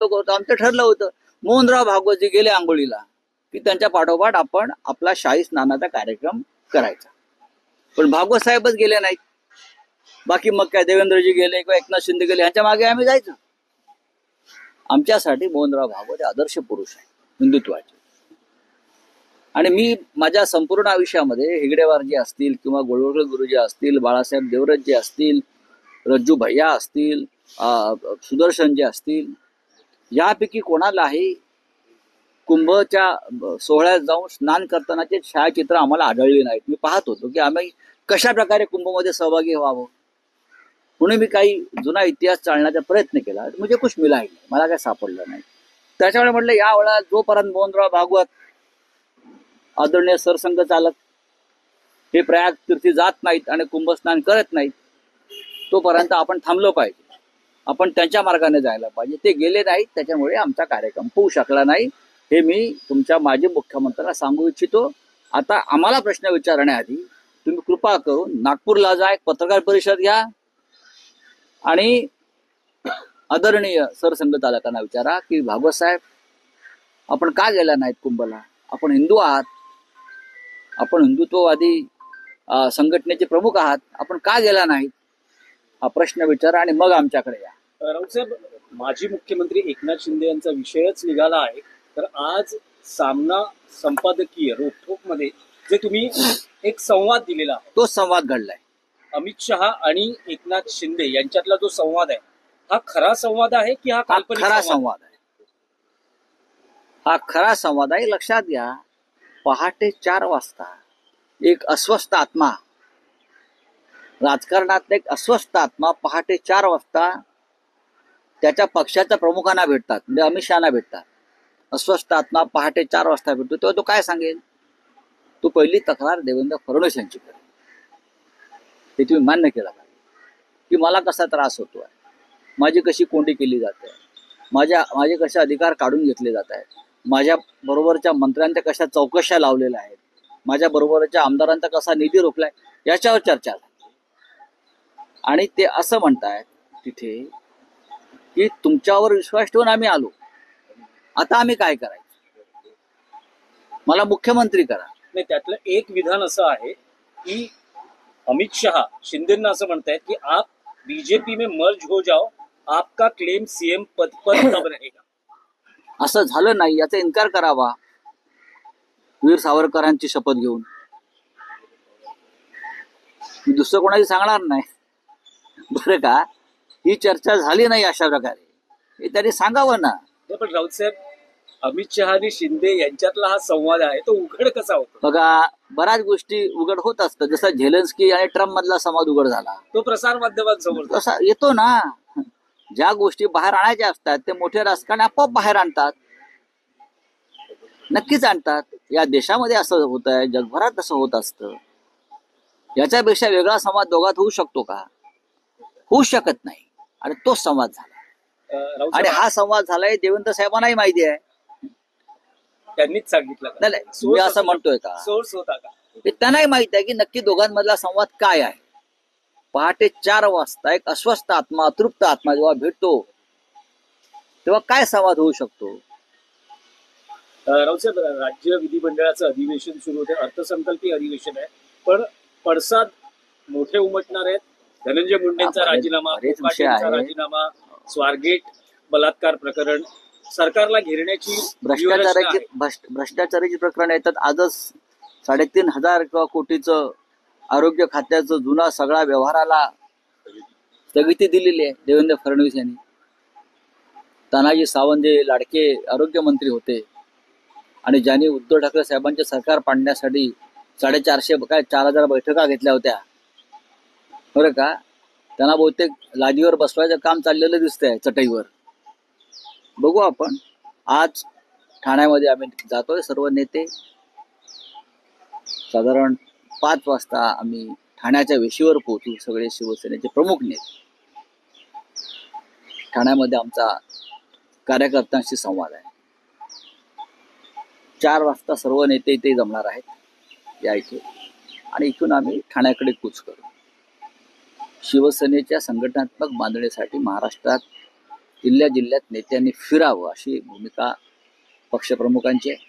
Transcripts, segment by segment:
होतं, आमचं ठरलं होतं मोहनराव भागवतजी गेले आंघोळीला की त्यांच्या पाठोपाठ आपण आपला शाही स्नानाचा कार्यक्रम करायचा. पण भागवत साहेबच गेले नाहीत. बाकी मग काय देवेंद्रजी गेले किंवा एकनाथ शिंदे गेले, ह्यांच्या मागे आम्ही जायचं. आमच्यासाठी मोहनराव भागवत हे आदर्श पुरुष आहे हिंदुत्वाचे. आणि मी माझ्या संपूर्ण आयुष्यामध्ये हेगडेवारजी असतील किंवा गोळवळकर गुरुजी असतील, बाळासाहेब देवरतजी असतील, रज्जू भैया असतील, सुदर्शनजी असतील, यापैकी कोणालाही कुंभच्या सोहळ्यात जाऊन स्नान करतानाचे छायाचित्र आम्हाला आढळले नाहीत. मी पाहत होतो की आम्ही कशा प्रकारे कुंभमध्ये सहभागी व्हावं, म्हणून मी काही जुना इतिहास चालण्याचा प्रयत्न केला. म्हणजे कुछ मिला नाही, मला काय सापडलं नाही. त्याच्यामुळे म्हटलं या वेळा जोपर्यंत मोहनराव भागवत आदरणीय सरसंघ चालक हे प्रयाग तीर्थी जात नाहीत आणि कुंभस्नान करत नाहीत, तोपर्यंत आपण थांबलो पाहिजे. आपण त्यांच्या मार्गाने जायला पाहिजे. ते गेले नाहीत, त्याच्यामुळे आमचा कार्यक्रम होऊ शकला नाही. हे मी तुमच्या माजी मुख्यमंत्र्यांना सांगू इच्छितो. आता आम्हाला प्रश्न विचारण्याआधी तुम्ही कृपा करून नागपूरला जा, एक पत्रकार परिषद घ्या आणि आदरणीय सरसंघ चालकांना विचारा की भागवत साहेब आपण का गेला नाहीत कुंभला? आपण हिंदू आहात, आपण हिंदुत्ववादी संघटनेचे प्रमुख आहात, आपण का गेला नाहीत? हा प्रश्न विचारा आणि मग आमच्याकडे या. राऊतसाहेब, माजी मुख्यमंत्री एकनाथ शिंदे यांचा विषयच निघाला आहे. तर आज सामना संपादकीय रोखोक मध्ये जे तुम्ही एक संवाद दिलेला आहे, तो संवाद घडलाय. अमित शहा आणि एकनाथ शिंदे यांच्यातला जो संवाद आहे, हा खरा संवाद आहे की हा काल्पनिक खरा संवाद आहे? हा खरा संवाद आहे. लक्षात घ्या, पहाटे 4 वाजता एक अस्वस्थ आत्मा, राजकारणात एक अस्वस्थ आत्मा पहाटे 4 वाजता त्याच्या पक्षाच्या प्रमुखांना भेटतात, म्हणजे अमित शहाना भेटतात. अस्वस्थ आत्मा पहाटे 4 वाजता भेटतो, तेव्हा तो काय सांगेल? तो पहिली तक्रार देवेंद्र फडणवीस यांची करेल. ते तुम्ही मान्य केला पाहिजे की मला कसा त्रास होतोय, माझी कशी कोंडी केली जाते, माझे कसे अधिकार काढून घेतले जात आहेत, माझ्या बरोबरच्या मंत्र्यांच्या कशा चौकशा लावलेल्या आहेत, माझ्या बरोबरच्या आमदारांचा कसा निधी रोखलाय, याच्यावर चर्चा झाली. आणि ते असं म्हणतायत तिथे की तुमच्यावर विश्वास ठेवून आम्ही आलो, आता आम्ही काय करायचं? मला मुख्यमंत्री करा. नाही, त्यातलं एक विधान असं आहे की अमित शहा शिंदेना असं म्हणतायत की आप बीजेपी में मर्ज हो जाओ, आपका क्लेम सीएम पद पर तब रहेगा. असं झालं नाही याचा इन्कार करावा वीर सावरकरांची शपथ घेऊन. मी दुसरं कोणाची सांगणार नाही, बरं का? ही चर्चा झाली नाही अशा प्रकारे, हे त्यांनी सांगावं ना. पण राऊतसाहेब, अमित शहा आणि शिंदे यांच्यातला हा संवाद आहे तो उघड कसा होतो? बघा, बऱ्याच गोष्टी उघड होत असतात. जसा झेलेन्स्की आणि ट्रम्प मधला संवाद उघड झाला, तो प्रसार माध्यमांसमोर तसा येतो ना. ज्या गोष्टी बाहेर आणायच्या असतात ते मोठे राजकारणी आपोआप बाहेर आणतात, नक्कीच आणतात. या देशामध्ये असं होत आहे, जगभरात असं होत असतं. याच्यापेक्षा वेगळा संवाद दोघात होऊ शकतो का? होऊ शकत नाही. आणि तोच संवाद झाला. आणि हा संवाद झालाय देवेंद्र साहेबांनाही माहिती आहे. त्यांनीच सांगितलं नाही, मी असं म्हणतोय का? सोर्स होता का? हे त्यांनाही माहिती आहे की नक्की दोघांमधला संवाद काय आहे. पहाटे 4 वाजता एक अस्वस्थ आत्मा, अतृप्त आत्मा जेव्हा भेटतो तेव्हा काय संवाद होऊ शकतो? राऊतसाहेब, राज्य विधिमंडळाचं अधिवेशन सुरू होते, अर्थसंकल्पीय अधिवेशन आहे, पण पडसाद मोठे उमटणार आहेत. धनंजय मुंडेंचा राजीनामा, राजीनामा, स्वारगेट बलात्कार प्रकरण, सरकारला घेरण्याची भ्रष्टाचाराची प्रकरण येतात. आजच 3,500 कोटीचं आरोग्य खात्याचं जुना सगळा व्यवहाराला स्थगिती दिलेली आहे देवेंद्र फडणवीस यांनी. तानाजी सावंत जे लाडके आरोग्यमंत्री होते आणि ज्यांनी उद्धव ठाकरे साहेबांचे सरकार पाडण्यासाठी 4,000 बैठका घेतल्या होत्या, बरं का, त्यांना बहुतेक लादीवर बसवायचं काम चाललेलं दिसतंय चटईवर. बघू आपण. आज ठाण्यामध्ये आम्ही जातोय सर्व नेते. साधारण 5 वाजता आम्ही ठाण्याच्या वेशीवर पोहोचू, सगळे शिवसेनेचे प्रमुख नेते. ठाण्यामध्ये आमचा कार्यकर्त्यांशी संवाद आहे. 4 वाजता सर्व नेते इथे जमणार आहेत या इथे, आणि इथून आम्ही ठाण्याकडे कूच करू. शिवसेनेच्या संघटनात्मक बांधणीसाठी महाराष्ट्रात जिल्ह्या जिल्ह्यात नेत्यांनी फिरावं अशी भूमिका पक्षप्रमुखांची आहे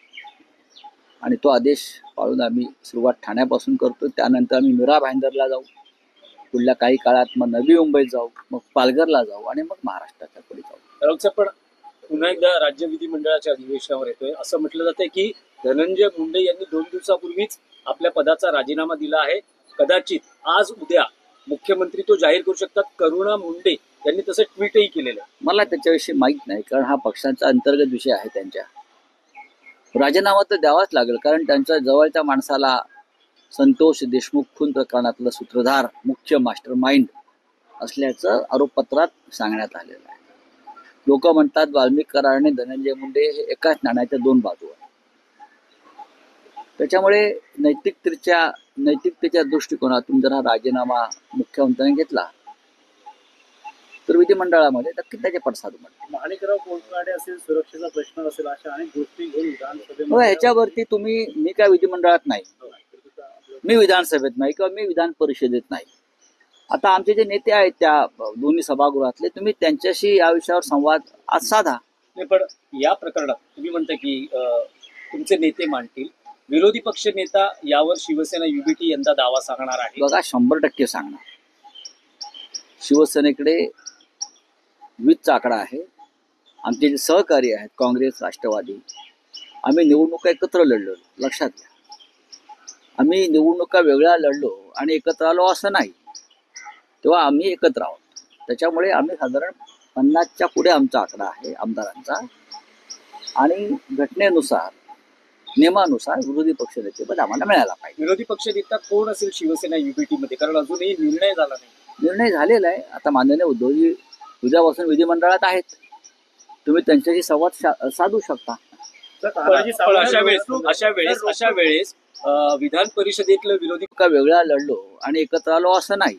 आणि तो आदेश पाळून आम्ही सुरुवात ठाण्यापासून करतो. त्यानंतर आम्ही मीरा भाईंदरला जाऊ, पुढल्या काही काळात मग नवी मुंबईत जाऊ, मग पालघरला जाऊ आणि मग महाराष्ट्राच्या पुढे जाऊ. राऊत साहेब, पण पुन्हा एकदा राज्य विधिमंडळाच्या अधिवेशनावर येतोय. असं म्हटलं जातंय की धनंजय मुंडे यांनी 2 दिवसापूर्वीच आपल्या पदाचा राजीनामा दिला आहे. कदाचित आज उद्या मुख्यमंत्री तो जाहीर करू शकतात. करुणा मुंडे यांनी तसं ट्विटही केलेलं आहे. मला त्याच्याविषयी माहीत नाही, कारण हा पक्षांचा अंतर्गत विषय आहे त्यांच्या. राजीनामा तर द्यावाच लागेल, कारण त्यांच्या जवळच्या माणसाला संतोष देशमुख खून प्रकरणातलं सूत्रधार, मुख्य मास्टर माइंड असल्याचं आरोपपत्रात सांगण्यात आलेलं आहे. लोक म्हणतात वाल्मिक कराड आणि धनंजय मुंडे हे एकाच नाण्याच्या 2 बाजू आहेत. त्याच्यामुळे नैतिकतेच्या दृष्टिकोनातून जर हा राजीनामा मुख्यमंत्र्यांनी घेतला तर विधिमंडळामध्ये नक्की त्याचे पडसाद उमटतील. माणिकराव कोळकाडे असेल, सुरक्षेचा प्रश्न असेल, अशा अनेक गोष्टी घेऊन विधानसभेमध्ये ह्याच्यावरती मी काय विधिमंडळात नाही, मी विधानसभेत नाही किंवा मी विधान परिषदेत नाही. आता आमचे जे नेते आहेत त्या दोन्ही सभागृहातले, तुम्ही त्यांच्याशी या विषयावर संवाद आज साधा. नाही, पण या प्रकरणात तुम्ही म्हणता की तुमचे नेते मांडतील, विरोधी पक्ष नेता यावर शिवसेना युबीटी यंदा दावा सांगणार आहे. बघा, 100% सांगणार. शिवसेनेकडे 20चा आकडा आहे. आमचे जे सहकारी आहेत काँग्रेस, राष्ट्रवादी, आम्ही निवडणुका एकत्र लढलो. लक्षात घ्या, आम्ही निवडणुका वेगळ्या लढलो आणि एकत्र आलो असं नाही. तेव्हा आम्ही एकत्र आहोत. त्याच्यामुळे आम्ही साधारण 50च्या पुढे आमचा आकडा आहे आमदारांचा. आणि घटनेनुसार, नियमानुसार विरोधी पक्षनेते पद आम्हाला मिळायला पाहिजे. विरोधी पक्ष नेता कोण असेल शिवसेना युबीटी मध्ये? कारण अजूनही निर्णय झाला नाही. निर्णय झालेला आहे. आता माननीय उद्धवजी उद्यापासून विधिमंडळात आहेत, तुम्ही त्यांच्याशी संवाद साधू शकता. पण अशा वेळेस विधान परिषदेतलं विरोधी का वेगळा लढलो आणि एकत्र आलो असं नाही.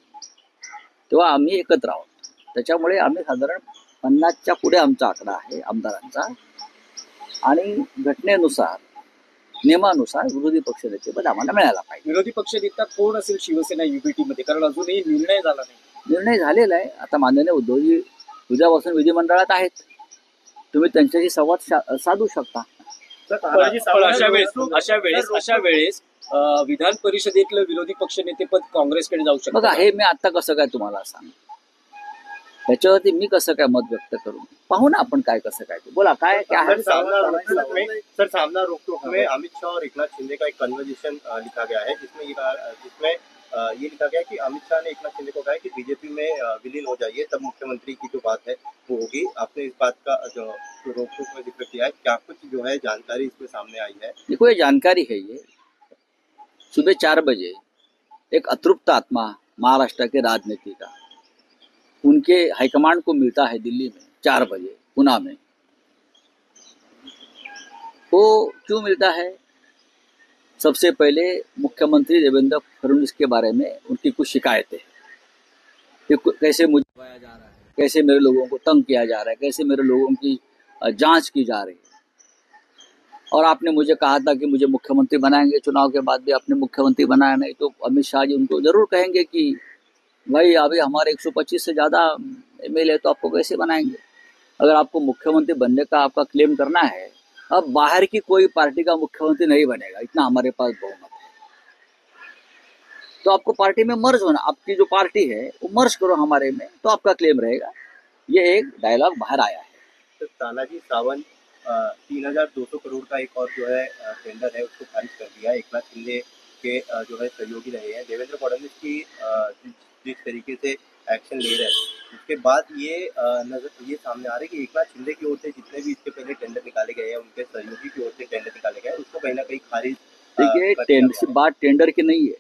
तेव्हा आम्ही एकत्र आहोत. त्याच्यामुळे आम्ही साधारण 50च्या पुढे आमचा आकडा आहे आमदारांचा. आणि घटनेनुसार, नियमानुसार विरोधी पक्षनेते पद आम्हाला मिळायला पाहिजे. विरोधी पक्ष नेता कोण असेल शिवसेना युबीटी मध्ये? कारण अजूनही निर्णय झाला नाही. निर्णय झालेला आहे. आता माननीय उद्धवजी उद्यापासून विधिमंडळात आहेत, तुम्ही त्यांच्याशी संवाद साधू शकता. पण अशा वेळेस विधान परिषदेतलं विरोधी पक्ष नेतेपद काँग्रेसकडे जाऊ शकतं. बघा, हे मी आता कसं काय तुम्हाला सांग, त्याच्यावरती मी कसं काय मत व्यक्त करू? पाहू ना आपण काय कसं काय. बोला, काय क्या है? सर, सामना रोक में अमित शाह और एकनाथ शिंदे का एक कन्वर्सेशन लिखा गया है, जिसमें ये लिखा गया है कि अमित शाह ने एकनाथ शिंदे को कहा है कि बीजेपी में विलीन हो जाइए, तब मुख्यमंत्री की जो बात है वो होगी. आपने इस बात का जो रोक में जिक्र किया है, क्या कुछ जो है जानकारी इसमें सामने आई है? देखो, ये जानकारी है. ये सुबह 4 बजे एक अतृप्त आत्मा महाराष्ट्र के राजनीति का उनके हाईकमांड को मिलता है दिल्ली में 4 बजे पुणे में. वो क्यों मिलता है? सबसे पहले मुख्यमंत्री देवेंद्र फडणवीस के बारे में उनकी कुछ शिकायतें, कि कैसे मुझे दबाया जा रहा है, कैसे मेरे लोगों को तंग किया जा रहा है, कैसे मेरे लोगों की जांच की जा रही है. और आपने मुझे कहा था कि मुझे मुख्यमंत्री बनाएंगे, चुनाव के बाद भी आपने मुख्यमंत्री बनाया नहीं. तो अमित शाह जी उनको जरूर कहेंगे कि भाई अभी हमारे 125 से ज़्यादा MLA तो आपको कैसे बनाएंगे. अगर आपको मुख्यमंत्री बनने का आपका क्लेम करना है, अब बाहर की कोई पार्टी का मुख्यमंत्री नहीं बनेगा, इतना हमारे पास बहुमत है. तो आपको पार्टी में मर्ज होना, आपकी जो पार्टी है वो मर्ज करो हमारे में, तो आपका क्लेम रहेगा. ये एक डायलॉग बाहर आया है. तो तानाजी सावंत 3200 करोड़ का एक और जो है टेंडर है, उसको खारिज कर दिया. एकनाथ शिंदे के जो है सहयोगी रहे हैं. देवेंद्र फडणवीस की जिस तरीके से एक्शन ले रहे हैं, उसके बाद ये सामने आ रहा है कि एकनाथ शिंदे की ओर से जितने भी इसके पहले टेंडर निकाले गए हैं, उनके सहयोगी की ओर से टेंडर निकाले गए, उसको कहीं ना कहीं खारिज. देखिए, बात टेंडर की नहीं है.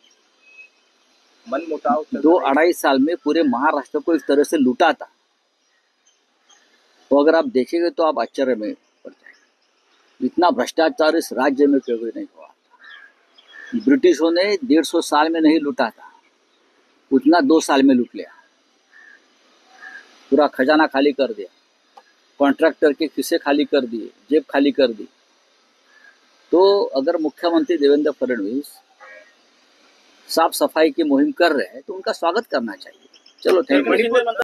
मनमुटाव 2-2.5 साल में पूरे महाराष्ट्र को इस तरह से लूटा था. तो अगर आप देखेंगे तो आप आश्चर्य में पड़ जाएंगे. इतना भ्रष्टाचार इस राज्य में कभी नहीं हुआ था. ब्रिटिशों ने 150 साल में नहीं लूटा था, उतना 2 साल में लूट लिया. पूरा खजाना खाली कर दिया, कॉन्ट्रैक्टर के खिस्से खाली कर दिए, जेब खाली कर दी. तो अगर मुख्यमंत्री देवेंद्र फडणवीस साफ सफाई की मुहिम कर रहे हैं तो उनका स्वागत करना चाहिए. चलो, थैंक यू.